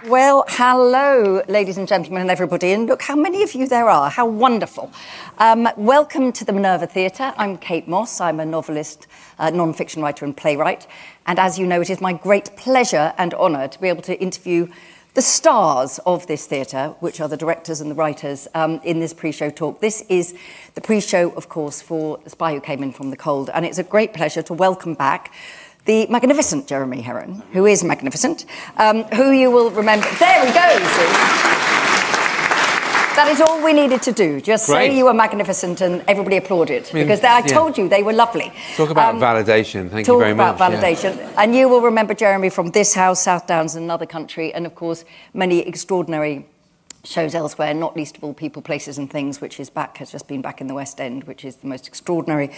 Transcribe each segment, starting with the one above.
Well, hello, ladies and gentlemen and everybody, and look how many of you there are. How wonderful. Welcome to the Minerva Theatre. I'm Kate Mosse. I'm a novelist, non-fiction writer and playwright. And as you know, it is my great pleasure and honour to be able to interview the stars of this theatre, which are the directors and the writers, in this pre-show talk. This is the pre-show, of course, for The Spy Who Came In From the Cold, and it's a great pleasure to welcome back the magnificent Jeremy Herrin, who is magnificent, who you will remember. There we go, you see. That is all we needed to do. Just say you were magnificent and everybody applauded. Because I told you they were lovely. Talk about validation. Thank you very much. Talk about validation. Yeah. And you will remember Jeremy from this house, South Downs, and another country, and of course, many extraordinary shows elsewhere, not least of all People, Places and Things, which is back, has just been back in the West End, which is the most extraordinary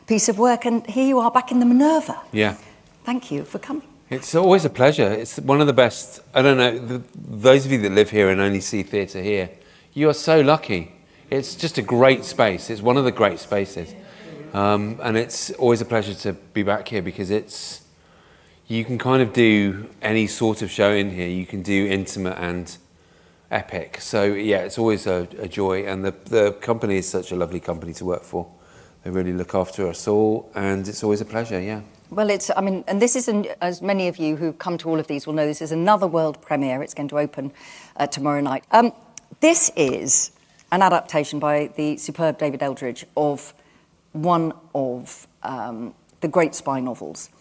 piece of work. And here you are back in the Minerva. Yeah. Thank you for coming. It's always a pleasure. It's one of the best, I don't know, those of you that live here and only see theatre here, you are so lucky. It's just a great space. It's one of the great spaces. And it's always a pleasure to be back here because you can kind of do any sort of show in here. You can do intimate and epic. So yeah, it's always a joy. And the company is such a lovely company to work for. They really look after us all, and it's always a pleasure, yeah. Well, and this is, as many of you who come to all of these will know, this is another world premiere. It's going to open tomorrow night. This is an adaptation by the superb David Eldridge of one of the great spy novels.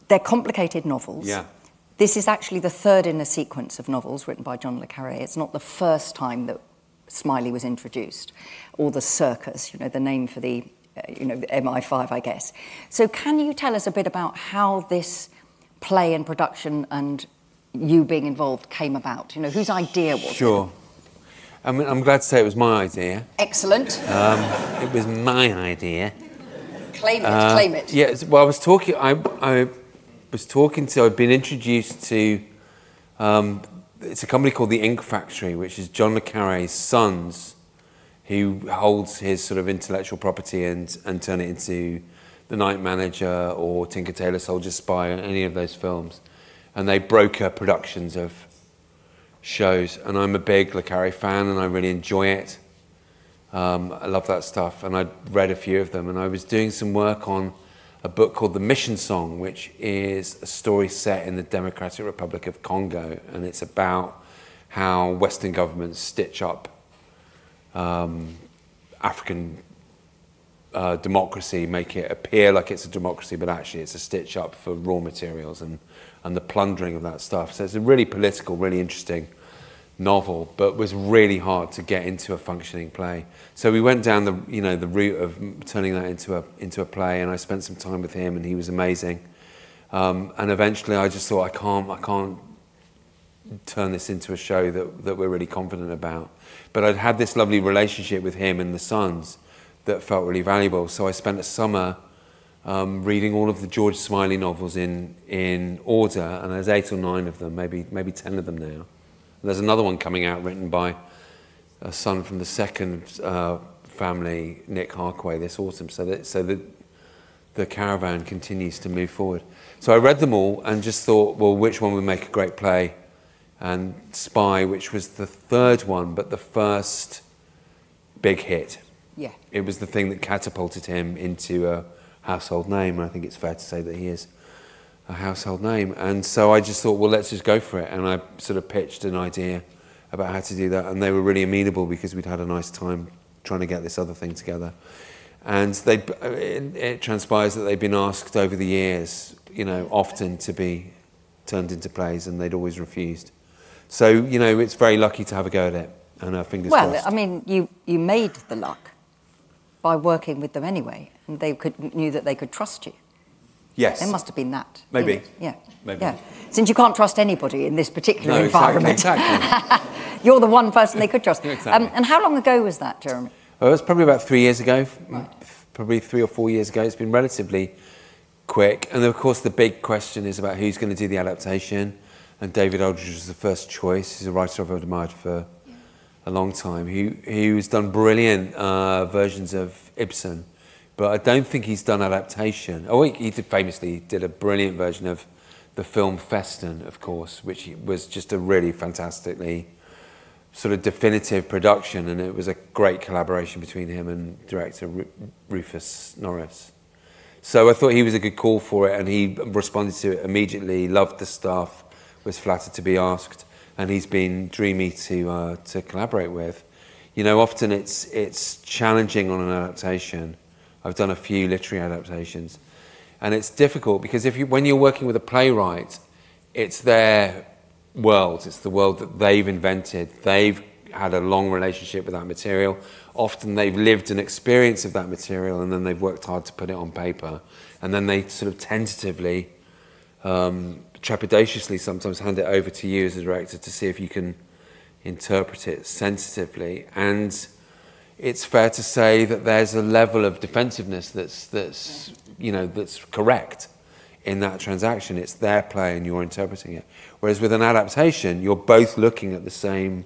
They're complicated novels. Yeah. This is actually the third in a sequence of novels written by John le Carré. It's not the first time that Smiley was introduced, or the Circus, you know, the name for the the MI5, I guess. So can you tell us a bit about how this play and production and you being involved came about? You know, whose idea was it? Sure. I mean, I'm glad to say it was my idea. Excellent. It was my idea. Claim it, claim it. Yeah, well, I've been introduced to, it's a company called the Ink Factory, which is John le Carré's sons, who holds his sort of intellectual property and turn it into The Night Manager or Tinker Tailor Soldier Spy or any of those films. And they broker productions of shows. And I'm a big le Carré fan and I really enjoy it. I love that stuff. And I'd read a few of them. And I was doing some work on a book called The Mission Song, which is a story set in the Democratic Republic of Congo. And it's about how Western governments stitch up African democracy, make it appear like it's a democracy, but actually it's a stitch up for raw materials and the plundering of that stuff. So it's a really political, really interesting novel, but was really hard to get into a functioning play. So we went down the route of turning that into a play, and I spent some time with him, and he was amazing. And eventually, I just thought I can't turn this into a show that we're really confident about. But I'd had this lovely relationship with him and the sons that felt really valuable. So I spent a summer reading all of the George Smiley novels in order, and there's 8 or 9 of them, maybe 10 of them now. And there's another one coming out written by a son from the second family, Nick Harkway, this autumn. So the caravan continues to move forward. So I read them all and just thought, well, which one would make a great play? And Spy, which was the third one, but the first big hit. Yeah. It was the thing that catapulted him into a household name, and I think it's fair to say that he is a household name. And so I just thought, well, let's just go for it. And I sort of pitched an idea about how to do that, and they were really amenable because we'd had a nice time trying to get this other thing together. And it transpires that they've been asked over the years, often to be turned into plays, and they'd always refused. So, it's very lucky to have a go at it, and fingers crossed. Well, I mean, you made the luck by working with them anyway, and they knew that they could trust you. Yes. There must have been that. Maybe. Yeah. Maybe. Yeah. Since you can't trust anybody in this particular environment. Exactly. You're the one person they could trust. Exactly. And how long ago was that, Jeremy? Well, it was probably about 3 years ago, right. Probably 3 or 4 years ago. It's been relatively quick. And of course, the big question is about who's going to do the adaptation. And David Eldridge was the first choice. He's a writer I've admired for a long time. Who's done brilliant versions of Ibsen, but I don't think he's done adaptation. Oh, he famously did a brilliant version of the film Feston, of course, which was just a really fantastically sort of definitive production, and it was a great collaboration between him and director Rufus Norris. So I thought he was a good call for it, and he responded to it immediately, loved the stuff, was flattered to be asked, and he's been dreamy to collaborate with. You know, often it's challenging on an adaptation. I've done a few literary adaptations, and it's difficult because when you're working with a playwright, it's their world, it's the world that they've invented. They've had a long relationship with that material. Often they've lived an experience of that material, and then they've worked hard to put it on paper, and then they sort of tentatively, trepidatiously sometimes hand it over to you as a director to see if you can interpret it sensitively. And it's fair to say that there's a level of defensiveness that's correct in that transaction. It's their play and you're interpreting it. Whereas with an adaptation, you're both looking at the same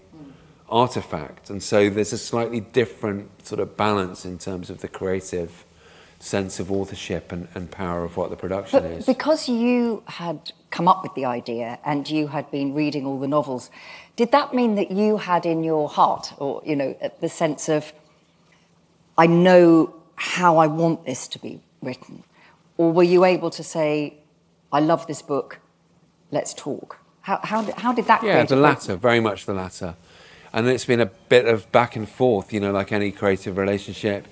artifact, and so there's a slightly different sort of balance in terms of the creative sense of authorship and power of what the production is. Because you had come up with the idea and you had been reading all the novels, did that mean that you had in your heart, or, you know, the sense of, I know how I want this to be written? Or were you able to say, I love this book, let's talk? How did that Yeah, the latter, very much the latter. And it's been a bit of back and forth, you know, like any creative relationship.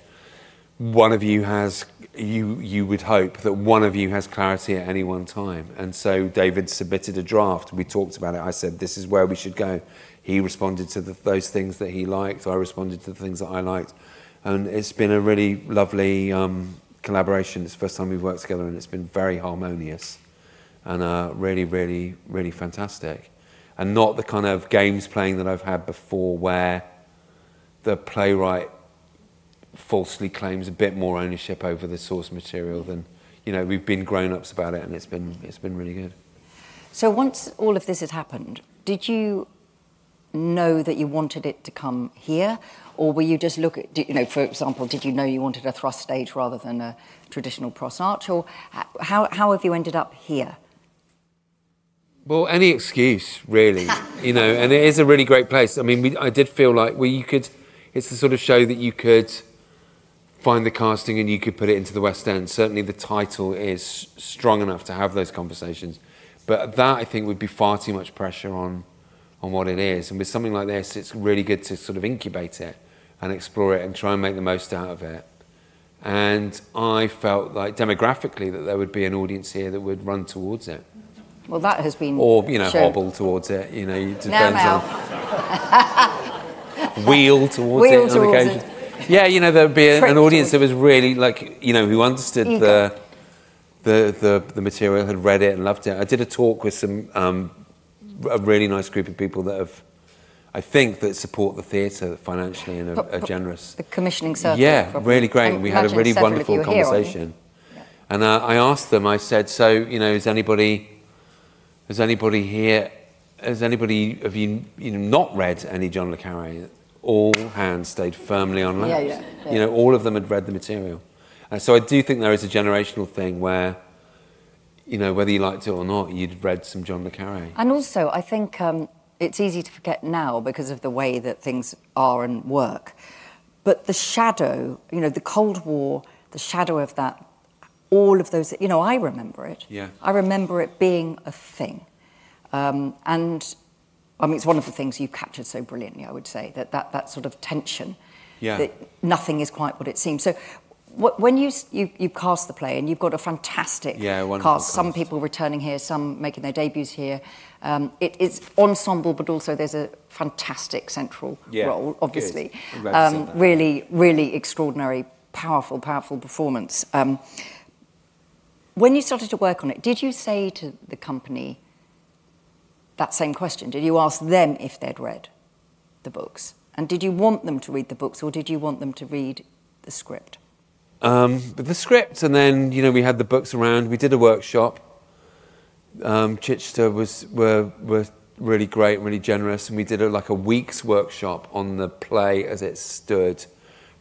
One of you has, you would hope that one of you has clarity at any one time. And so David submitted a draft. We talked about it. I said, this is where we should go. He responded to those things that he liked. I responded to the things that I liked. And it's been a really lovely collaboration. It's the first time we've worked together, and it's been very harmonious and really, really, really fantastic. And not the kind of games playing that I've had before, where the playwright falsely claims a bit more ownership over the source material than, you know, we've been grown-ups about it, and it's been really good. So once all of this had happened, did you know that you wanted it to come here, or were you just you know, for example, did you know you wanted a thrust stage rather than a traditional pros arch, or how have you ended up here? Well, any excuse, really, you know, and it is a really great place. I mean, I did feel like, well, it's the sort of show that you could find the casting and you could put it into the West End. Certainly the title is strong enough to have those conversations. But that, I think, would be far too much pressure on what it is. And with something like this, it's really good to sort of incubate it and explore it and try and make the most out of it. And I felt like demographically that there would be an audience here that would run towards it. Well, that has been Or, you know, shown. hobble towards it, you know, it depends Now. on... Wheel towards it on occasion. Yeah, you know, there would be an audience that was really, like, you know, who understood the material, had read it and loved it. I did a talk with a really nice group of people that have, I think, that support the theatre financially and are generous. The commissioning circle. Yeah, probably. really great. And we had a really wonderful conversation. Yeah. And I asked them, I said, so, you know, has anybody here, have you not read any John le Carré? All hands stayed firmly on laps. Yeah. You know, all of them had read the material. And so I do think there is a generational thing where, you know, whether you liked it or not, you'd read some John le Carré. And also, I think it's easy to forget now because of the way that things are and work. But the shadow, you know, the Cold War, the shadow of that, all of those, you know, I remember it. Yeah. I remember it being a thing. And, I mean, it's one of the things you've captured so brilliantly, I would say, that sort of tension, that nothing is quite what it seems. So when you cast the play, and you've got a fantastic cast, some people returning here, some making their debuts here, it's ensemble, but also there's a fantastic central role, obviously. Really, really extraordinary, powerful performance. When you started to work on it, did you say to the company that same question? Did you ask them if they'd read the books? And did you want them to read the books, or did you want them to read the script? The script, and then, you know, we had the books around. We did a workshop. Chichester were really great and really generous, and we did like a week's workshop on the play as it stood,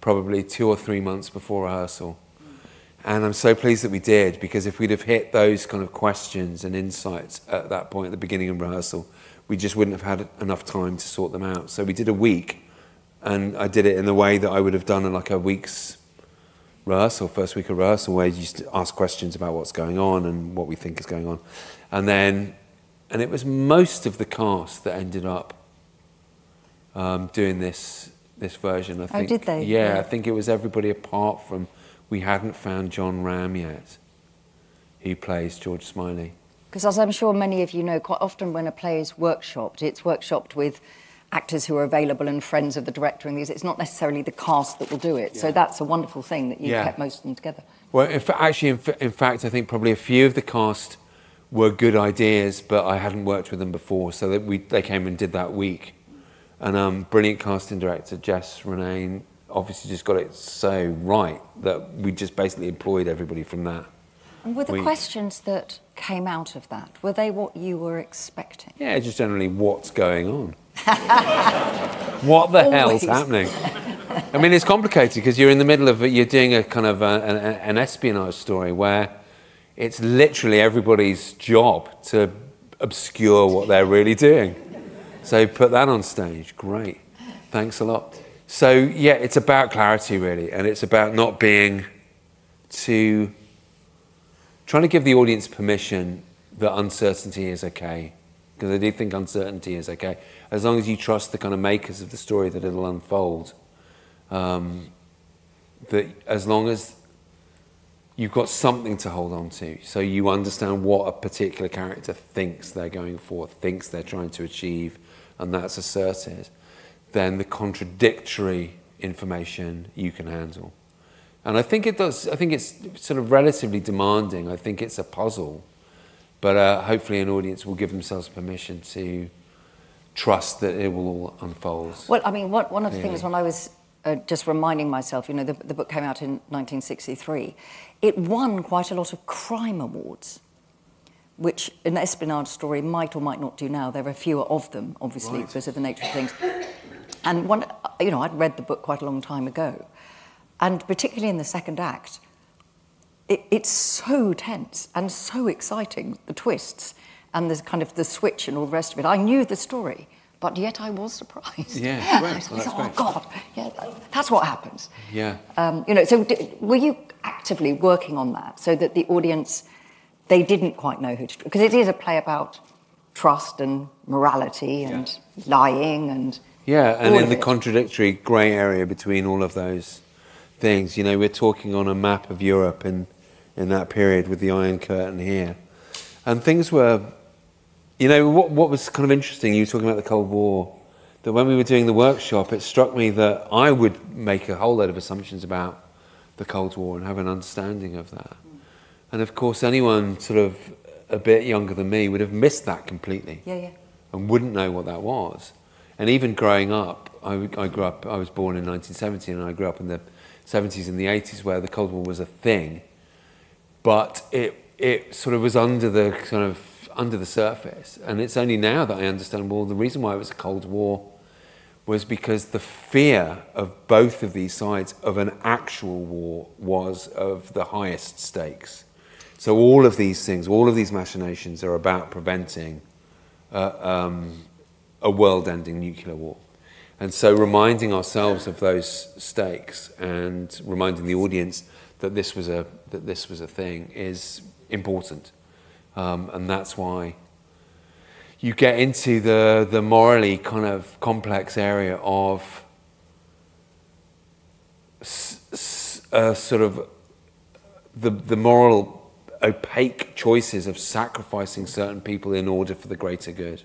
probably 2 or 3 months before rehearsal. And I'm so pleased that we did, because if we'd have hit those kind of questions and insights at that point at the beginning of rehearsal, we just wouldn't have had enough time to sort them out. So we did a week, and I did it in the way that I would have done in like a week's rehearsal, first week of rehearsal, where you used to ask questions about what's going on and what we think is going on. And it was most of the cast that ended up doing this version. I think. Oh, did they? Yeah, I think it was everybody apart from, we hadn't found John Ram yet, who plays George Smiley. Because as I'm sure many of you know, quite often when a play is workshopped, it's workshopped with actors who are available and friends of the director and these. It's not necessarily the cast that will do it. Yeah. So that's a wonderful thing that you kept most of them together. Well, in fact, I think probably a few of the cast were good ideas, but I hadn't worked with them before, so that they came and did that week. And brilliant casting director, Jess Renane, obviously just got it so right that we just basically employed everybody from that. And were the questions that came out of that, were they what you were expecting? Yeah, just generally, what's going on? What the hell's happening? I mean, it's complicated because you're in the middle of, you're doing a kind of an espionage story where it's literally everybody's job to obscure what they're really doing. So put that on stage, great. Thanks a lot. So yeah, it's about clarity really, and it's about not being too, trying to give the audience permission that uncertainty is okay. Because I do think uncertainty is okay. As long as you trust the kind of makers of the story that it'll unfold. That as long as you've got something to hold on to, so you understand what a particular character thinks they're going for, thinks they're trying to achieve, and that's asserted, then the contradictory information you can handle. And I think it does, I think it's sort of relatively demanding. I think it's a puzzle. But hopefully an audience will give themselves permission to trust that it will all unfold. Well, I mean, one of the things when I was just reminding myself, you know, the book came out in 1963, it won quite a lot of crime awards, which an espionage story might or might not do now. There are fewer of them, obviously, because of the nature of things. And one, you know, I'd read the book quite a long time ago, and particularly in the second act, it's so tense and so exciting, the twists and the kind of the switch and all the rest of it. I knew the story, but yet I was surprised. Yeah, great. Well, oh, God, yeah, that's what happens. Yeah. You know, so were you actively working on that so that the audience, they didn't quite know who to... Because it is a play about trust and morality and lying and... Yeah, and in the contradictory grey area between all of those things. You know, we're talking on a map of Europe in that period with the Iron Curtain here. And things were, you know, what was kind of interesting, you were talking about the Cold War, that when we were doing the workshop, it struck me that I would make a whole load of assumptions about the Cold War and have an understanding of that. And of course, anyone sort of a bit younger than me would have missed that completely. Yeah. And wouldn't know what that was. And even growing up, I was born in 1970, and I grew up in the 70s and the 80s where the Cold War was a thing. But it sort of was under the surface, and it's only now that I understand, well, the reason why it was a Cold War was because the fear of both of these sides of an actual war was of the highest stakes. So all of these things, all of these machinations are about preventing a world-ending nuclear war. And so reminding ourselves of those stakes and reminding the audience that this was a thing is important, and that's why you get into the morally kind of complex area of sort of the moral opaque choices of sacrificing certain people in order for the greater good.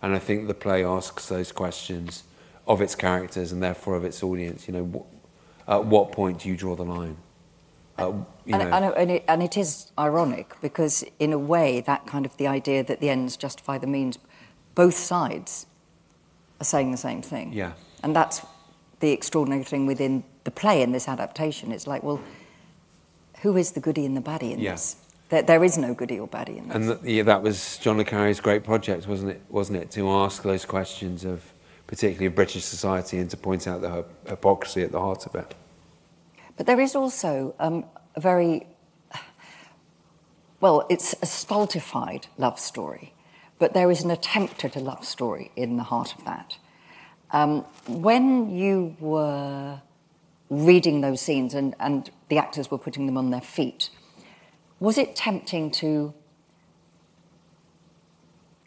And I think the play asks those questions of its characters and therefore of its audience. You know, at what point do you draw the line? And it is ironic because, in a way, that kind of the idea that the ends justify the means, both sides are saying the same thing. Yeah. And that's the extraordinary thing within the play in this adaptation. It's like, well, who is the goodie and the baddie in this? There is no goodie or baddie in this. And that was John le Carré's great project, wasn't it? To ask those questions of, particularly of British society, and to point out the hypocrisy at the heart of it. But there is also a very well, it's a stultified love story, but there is an attempt at a love story in the heart of that. When you were reading those scenes and the actors were putting them on their feet, was it tempting to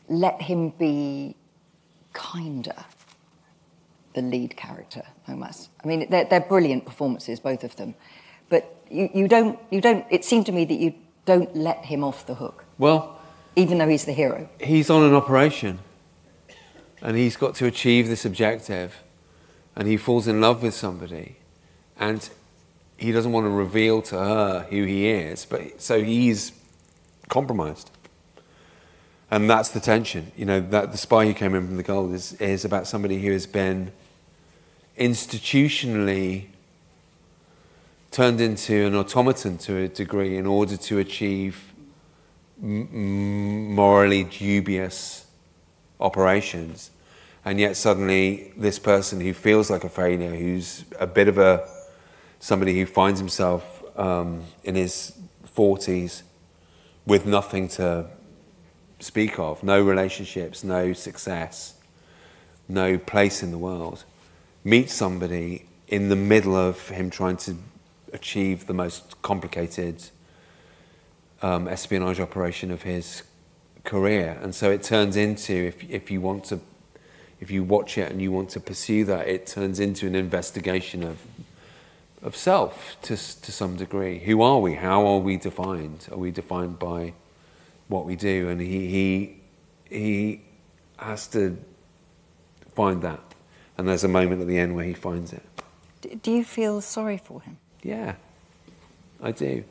let him be kinder, the lead character, Mosse? I mean, they're brilliant performances, both of them, but you don't. It seemed to me that you don't let him off the hook. Well, even though he's the hero, he's on an operation, and he's got to achieve this objective, and he falls in love with somebody, and he doesn't want to reveal to her who he is, but so he's compromised. And that's the tension, you know, that The Spy Who Came In From the Gold is about somebody who has been institutionally turned into an automaton to a degree in order to achieve morally dubious operations. And yet suddenly this person who feels like a failure, who's a bit of somebody who finds himself in his 40s with nothing to speak of, no relationships, no success, no place in the world, meets somebody in the middle of him trying to achieve the most complicated espionage operation of his career. And so it turns into, if you watch it and you want to pursue that, it turns into an investigation of self to some degree. Who are we? How are we defined? Are we defined by what we do? And he has to find that. And there's a moment at the end where he finds it. Do you feel sorry for him? Yeah, I do.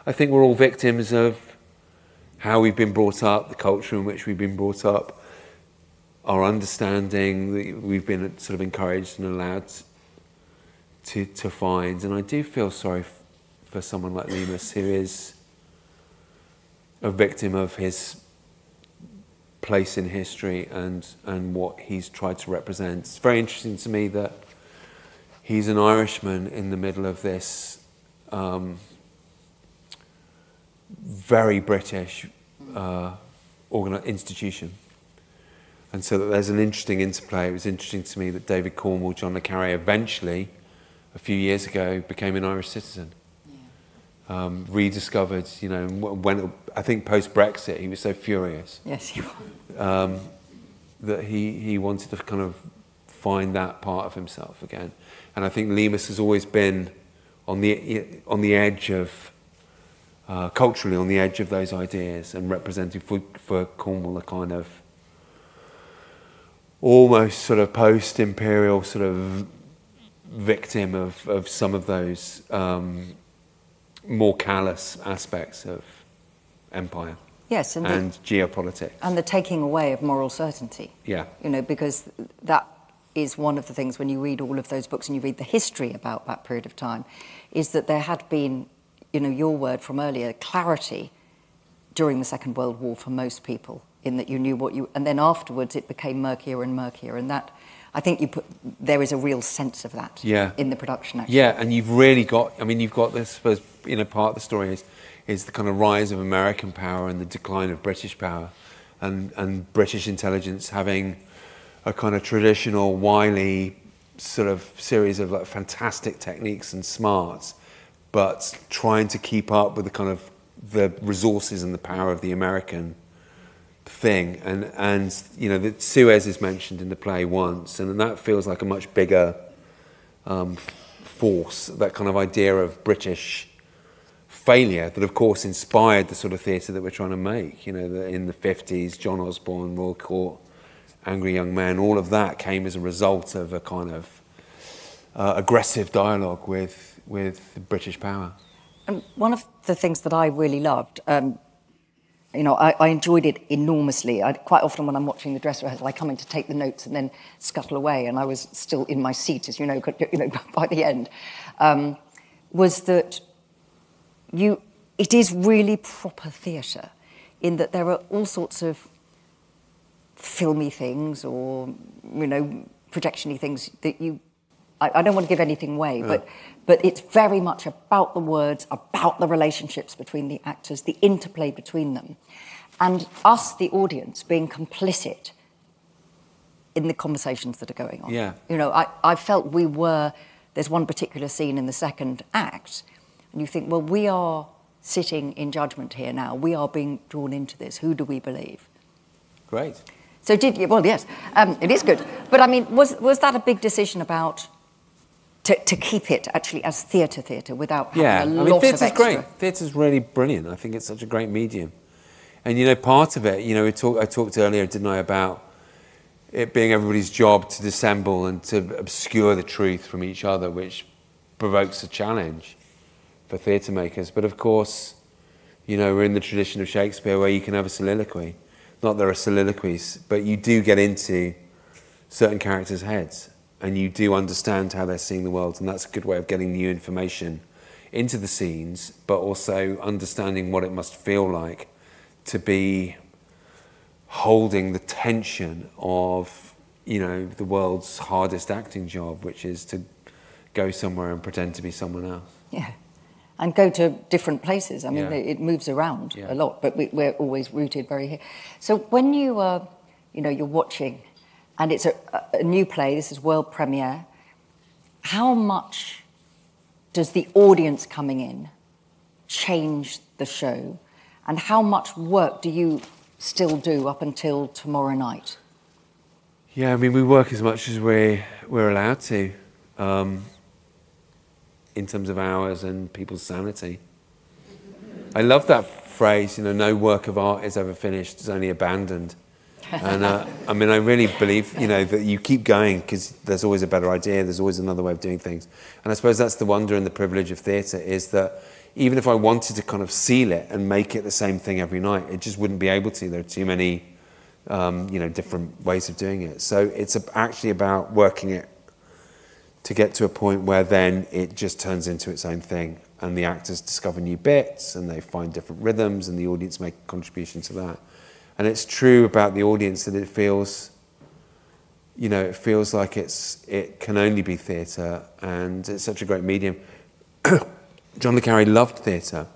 I think we're all victims of how we've been brought up, the culture in which we've been brought up, our understanding that we've been sort of encouraged and allowed to find. And I do feel sorry for someone like Mosse, who is a victim of his place in history and what he's tried to represent. It's very interesting to me that he's an Irishman in the middle of this very British institution. And so that there's an interesting interplay. It was interesting to me that David Cornwell, John le Carré, eventually, a few years ago, became an Irish citizen. Rediscovered, you know, when I think post-Brexit, he was so furious. Yes, he was. That he wanted to kind of find that part of himself again. And I think Mosse has always been on the edge of, culturally on the edge of those ideas, and representing for Cornwall a kind of almost sort of post-imperial sort of victim of some of those more callous aspects of empire. Yes, and geopolitics. And the taking away of moral certainty. Yeah. You know, because that is one of the things when you read all of those books and you read the history about that period of time, is that there had been, you know, your word from earlier, clarity during the Second World War for most people, in that you knew what you... And then afterwards it became murkier and murkier, and that... I think there is a real sense of that in the production, actually. Yeah, and you've really got... I mean, you've got this, I suppose, you know, part of the story is the kind of rise of American power and the decline of British power, and British intelligence having a kind of traditional, wily sort of series of like fantastic techniques and smarts, but trying to keep up with the kind of the resources and the power of the American thing. And you know, that Suez is mentioned in the play once, and that feels like a much bigger force, that kind of idea of British failure that of course inspired the sort of theatre that we're trying to make. You know, in the 50s, John Osborne, Royal Court, Angry Young Men, all of that came as a result of a kind of aggressive dialogue with British power. And one of the things that I really loved, you know, I enjoyed it enormously. Quite often when I'm watching the dress rehearsal, I come in to take the notes and then scuttle away, and I was still in my seat, as you know, by the end, was that it is really proper theatre, in that there are all sorts of filmy things or, you know, projection-y things that you I don't want to give anything away, but it's very much about the words, about the relationships between the actors, the interplay between them, and us, the audience, being complicit in the conversations that are going on. Yeah. You know, I felt we were, there's one particular scene in the second act, and you think, well, we are sitting in judgment here now. We are being drawn into this. Who do we believe? Great. So did you, well, yes, it is good. But I mean, was that a big decision about, to keep it actually as theatre without having a lot of extra? Theatre's great. Theatre's really brilliant. I think it's such a great medium. And, you know, part of it, you know, I talked earlier, didn't I, about it being everybody's job to dissemble and to obscure the truth from each other, which provokes a challenge for theatre makers. But of course, you know, we're in the tradition of Shakespeare where you can have a soliloquy. Not there are soliloquies, but you do get into certain characters' heads and you do understand how they're seeing the world, and that's a good way of getting new information into the scenes, but also understanding what it must feel like to be holding the tension of, you know, the world's hardest acting job, which is to go somewhere and pretend to be someone else. Yeah, and go to different places. I mean, it moves around a lot, but we're always rooted very here. So when you you know, you're watching, and it's a new play, this is world premiere, how much does the audience coming in change the show, and how much work do you still do up until tomorrow night? Yeah, I mean, we work as much as we're allowed to, in terms of hours and people's sanity. I love that phrase, you know, no work of art is ever finished, it's only abandoned. And I mean, I really believe, you know, that you keep going because there's always a better idea, there's always another way of doing things. And I suppose that's the wonder and the privilege of theatre, is that even if I wanted to kind of seal it and make it the same thing every night, it just wouldn't be able to. There are too many, you know, different ways of doing it. So it's actually about working it to get to a point where then it just turns into its own thing, and the actors discover new bits and they find different rhythms and the audience make a contribution to that. And it's true about the audience that it feels, you know, it feels like it can only be theatre, and it's such a great medium. John le Carré loved theatre,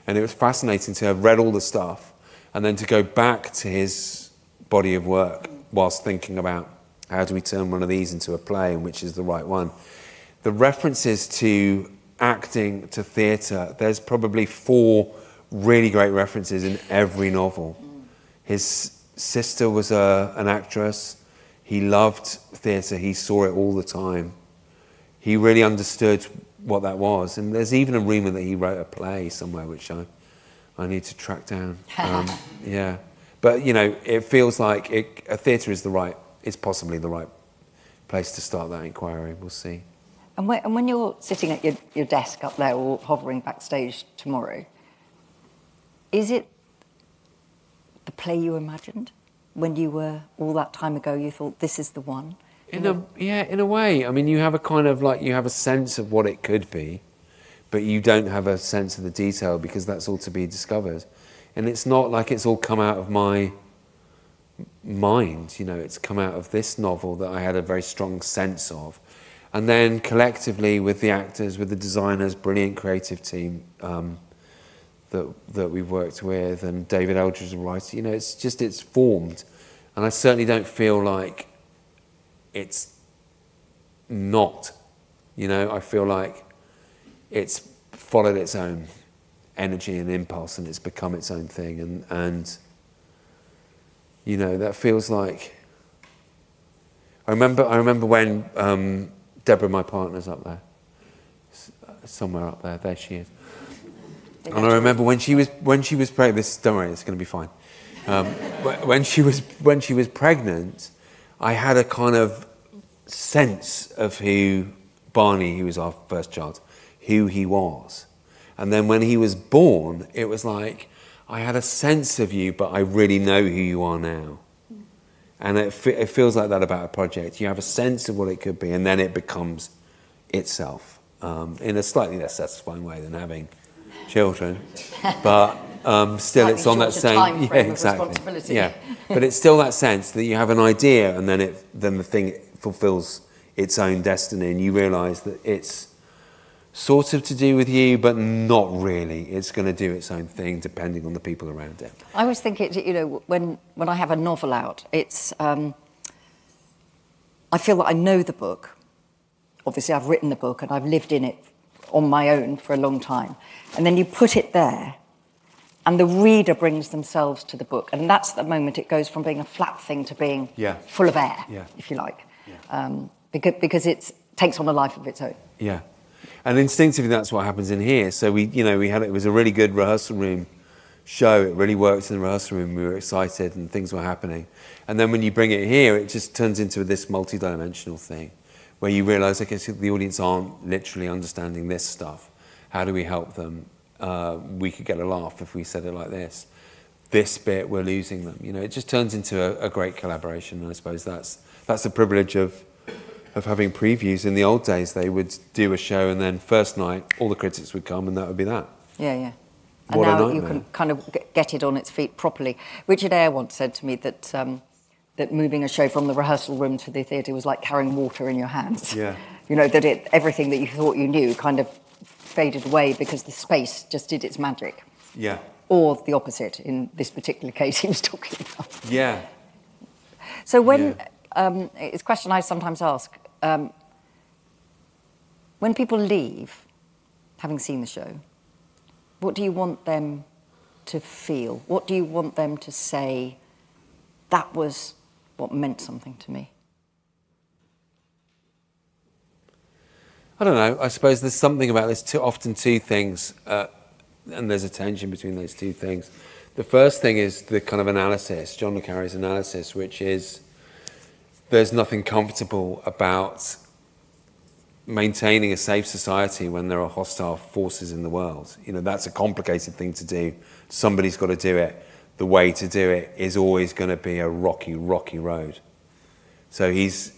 and it was fascinating to have read all the stuff and then to go back to his body of work whilst thinking about how do we turn one of these into a play and which is the right one. The references to acting, to theatre, there's probably 4 really great references in every novel. His sister was an actress. He loved theatre. He saw it all the time. He really understood what that was. And there's even a rumour that he wrote a play somewhere, which I need to track down. Yeah. But, you know, it feels like a theatre is possibly the right place to start that inquiry. We'll see. And when you're sitting at your desk up there or hovering backstage tomorrow, is it the play you imagined when you were, all that time ago, you thought, this is the one? In a way. I mean, you have a kind of like, you have a sense of what it could be, but you don't have a sense of the detail because that's all to be discovered. And it's not like it's all come out of my mind, you know, it's come out of this novel that I had a very strong sense of. And then collectively with the actors, with the designers, brilliant creative team that we've worked with, and David Eldridge, the writer, you know, it's formed. And I certainly don't feel like it's not, you know, I feel like it's followed its own energy and impulse and it's become its own thing. And you know, that feels like, I remember when Deborah, my partner's up there, somewhere up there she is. And I remember when she was pregnant, don't worry, it's going to be fine. When she was pregnant, I had a kind of sense of who Barney, who was our first child, who he was. And then when he was born, it was like, I had a sense of you, but I really know who you are now. And it feels like that about a project. You have a sense of what it could be, and then it becomes itself in a slightly less satisfying way than having children. But still, it's on that same responsibility. Yeah, but it's still that sense that you have an idea, and then the thing fulfills its own destiny, and you realise that it's sort of to do with you, but not really. It's going to do its own thing depending on the people around it. I always think it, you know, when I have a novel out, it's I feel that I know the book. Obviously, I've written the book and I've lived in it on my own for a long time. And then you put it there, and the reader brings themselves to the book, and that's the moment it goes from being a flat thing to being full of air, if you like, because it takes on a life of its own. Yeah. And instinctively, that's what happens in here. So it was a really good rehearsal room show. It really worked in the rehearsal room. We were excited and things were happening. And then when you bring it here, it just turns into this multi-dimensional thing where you realise, okay, so the audience aren't literally understanding this stuff. How do we help them? We could get a laugh if we said it like this. This bit, we're losing them. You know, it just turns into a great collaboration. And I suppose that's the privilege of having previews. In the old days, they would do a show and then first night, all the critics would come and that would be that. Yeah, yeah. And now you can kind of get it on its feet properly. Richard Eyre once said to me that that moving a show from the rehearsal room to the theatre was like carrying water in your hands. Yeah. You know, that everything that you thought you knew kind of faded away because the space just did its magic. Yeah. Or the opposite, in this particular case he was talking about. Yeah. So when, it's a question I sometimes ask, when people leave, having seen the show, what do you want them to feel? What do you want them to say, that was what meant something to me? I don't know. I suppose there's something about this, often two things, and there's a tension between those two things. The first thing is the kind of analysis, John le Carré's analysis, which is there's nothing comfortable about maintaining a safe society when there are hostile forces in the world. You know, that's a complicated thing to do. Somebody's got to do it. The way to do it is always going to be a rocky, rocky road. So he's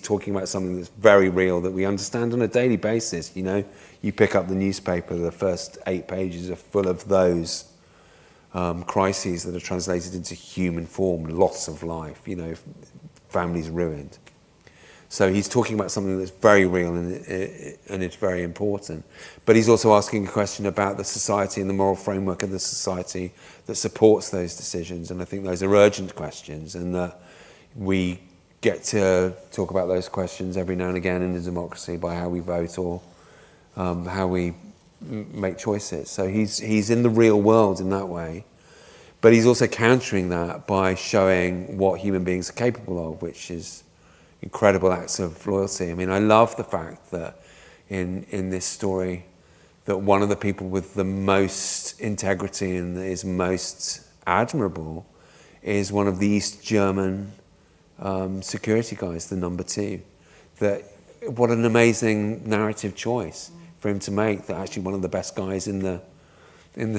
talking about something that's very real that we understand on a daily basis. You know, you pick up the newspaper, the first 8 pages are full of those crises that are translated into human form, loss of life, you know, families ruined. So he's talking about something that's very real and it's very important. But he's also asking a question about the society and the moral framework of the society that supports those decisions. And I think those are urgent questions, and that we get to talk about those questions every now and again in a democracy by how we vote or how we make choices. So he's in the real world in that way. But he's also countering that by showing what human beings are capable of, which is incredible acts of loyalty. I mean, I love the fact that in this story that one of the people with the most integrity and is most admirable is one of the East German security guys, the number 2. That what an amazing narrative choice for him to make, that actually one of the best guys in the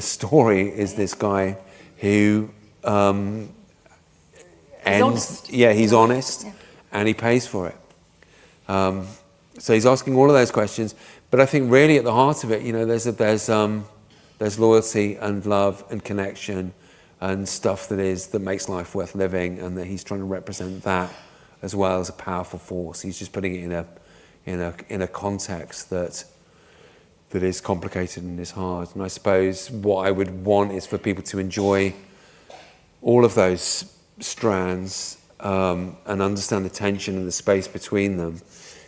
story is this guy who he's honest. Yeah, he's honest. Yeah. And he pays for it. So he's asking all of those questions, but I think really at the heart of it, you know, there's loyalty and love and connection and stuff that makes life worth living, and that he's trying to represent that as well as a powerful force. He's just putting it in a context that is complicated and is hard. And I suppose what I would want is for people to enjoy all of those strands and understand the tension and the space between them.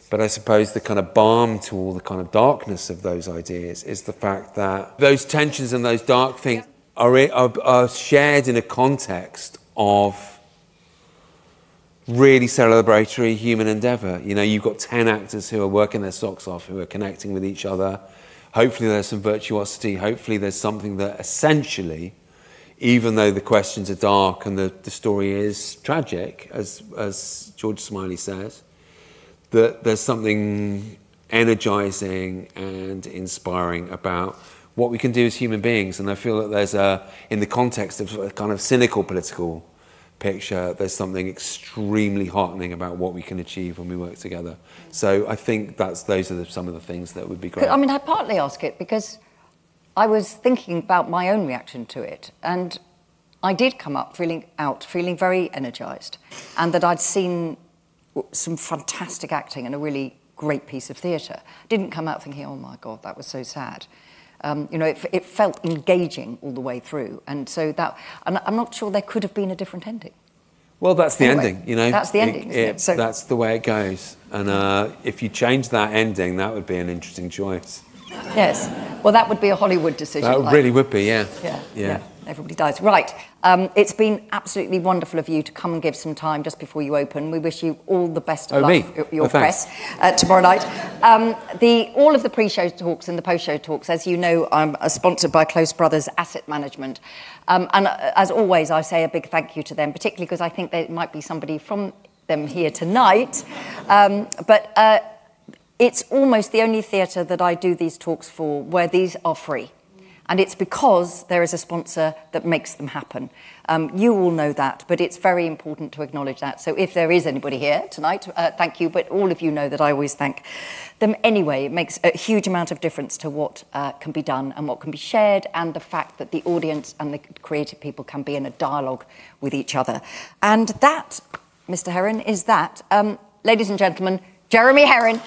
But I suppose the kind of balm to all the kind of darkness of those ideas is the fact that those tensions and those dark things are shared in a context of really celebratory human endeavour. You know, you've got 10 actors who are working their socks off, who are connecting with each other. Hopefully there's some virtuosity. Hopefully there's something that essentially, even though the questions are dark and the story is tragic, as George Smiley says, that there's something energising and inspiring about what we can do as human beings. And I feel that there's in the context of a kind of cynical political picture, there's something extremely heartening about what we can achieve when we work together. So I think those are some of the things that would be great. I mean, I partly ask it because I was thinking about my own reaction to it, and I did come up feeling very energised, and that I'd seen some fantastic acting and a really great piece of theatre. Didn't come out thinking, oh my God, that was so sad. You know, it felt engaging all the way through, and so that, and I'm not sure there could have been a different ending. Well, that's the ending, you know. That's the ending, isn't it? So that's the way it goes. And if you change that ending, that would be an interesting choice. Yes. Well, that would be a Hollywood decision. That really would be, yeah. Yeah. Everybody dies. Right. It's been absolutely wonderful of you to come and give some time just before you open. We wish you all the best of luck with your press tomorrow night. All of the pre-show talks and the post-show talks, as you know, I'm sponsored by Close Brothers Asset Management. And as always, I say a big thank you to them, particularly because I think there might be somebody from them here tonight. It's almost the only theatre that I do these talks for where these are free. And it's because there is a sponsor that makes them happen. You all know that, but it's very important to acknowledge that. So if there is anybody here tonight, thank you. But all of you know that I always thank them anyway. It makes a huge amount of difference to what can be done and what can be shared, and the fact that the audience and the creative people can be in a dialogue with each other. And that, Mr. Herrin, is that. Ladies and gentlemen, Jeremy Herrin.